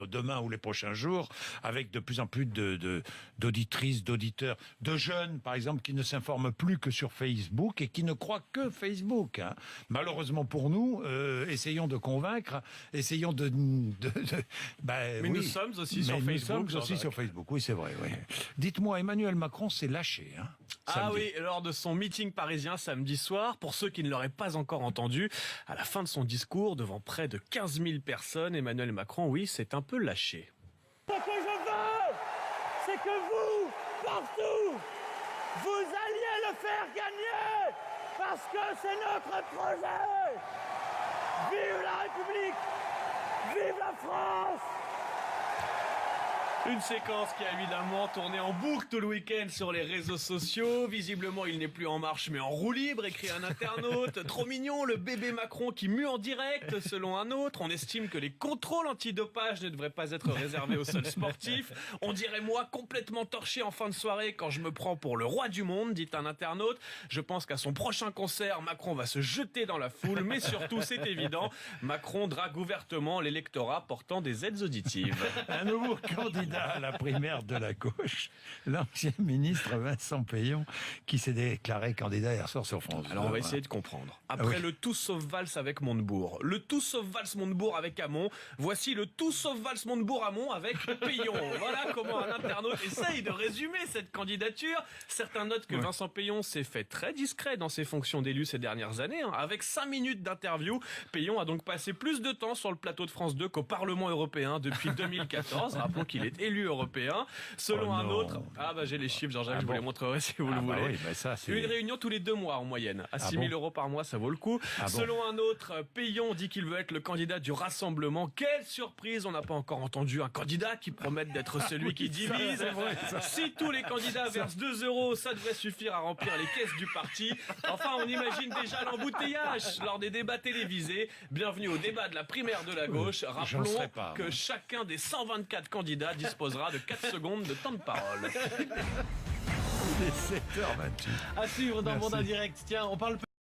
demain ou les prochains jours, avec de plus en plus d'auditrices, d'auditeurs, de jeunes, par exemple, qui ne s'informent plus que sur Facebook et qui ne croient que Facebook. Hein. Malheureusement pour nous, essayons de convaincre, essayons Mais oui. nous sommes aussi sur Facebook. Nous sommes aussi sur Facebook, oui, c'est vrai. Oui. Dites-moi, Emmanuel Macron s'est lâché. Hein, ah oui, lors de son meeting parisien samedi soir, pour ceux qui ne l'auraient pas encore entendu, à la fin de son discours, devant près de 15 000 personnes, Emmanuel Macron, oui, s'est un peu lâché. Ce que je veux, c'est que vous, partout, vous alliez le faire gagner, parce que c'est notre projet. Vive la République, vive la France. Une séquence qui a évidemment tourné en boucle tout le week-end sur les réseaux sociaux. Visiblement, il n'est plus en marche mais en roue libre, écrit un internaute. Trop mignon, le bébé Macron qui mue en direct, selon un autre. On estime que les contrôles antidopage ne devraient pas être réservés aux seuls sportifs. On dirait moi complètement torché en fin de soirée quand je me prends pour le roi du monde, dit un internaute. Je pense qu'à son prochain concert, Macron va se jeter dans la foule. Mais surtout, c'est évident, Macron drague ouvertement l'électorat portant des aides auditives. Un nouveau candidat à la primaire de la gauche, l'ancien ministre Vincent Peillon, qui s'est déclaré candidat hier soir sur France 2. Alors on va essayer de comprendre. Après le tout sauf valse avec Montebourg, le tout sauf valse Montebourg avec Hamon, voici le tout sauf valse Montebourg-Hamon avec Peillon. Voilà comment un internaute essaye de résumer cette candidature. Certains notent que Vincent Peillon s'est fait très discret dans ses fonctions d'élu ces dernières années. Avec 5 minutes d'interview, Peillon a donc passé plus de temps sur le plateau de France 2 qu'au Parlement européen depuis 2014. Rappelons qu'il est élu européen. Selon un autre... Ah bah j'ai les chiffres, Jean-Jacques, je vous les montrerai si vous le voulez. Oui, bah ça, une réunion tous les 2 mois en moyenne. À 6 000 euros par mois, ça vaut le coup. Selon un autre, Peillon dit qu'il veut être le candidat du rassemblement. Quelle surprise, on n'a pas encore entendu un candidat qui promette d'être celui qui divise. Si tous les candidats versent 2 euros, ça devrait suffire à remplir les caisses du parti. Enfin, on imagine déjà l'embouteillage lors des débats télévisés. Bienvenue au débat de la primaire de la gauche. Rappelons que chacun des 124 candidats disposera de 4 secondes de temps de parole. Il est 7h28. À suivre dans Monde Indirect. Tiens, on parle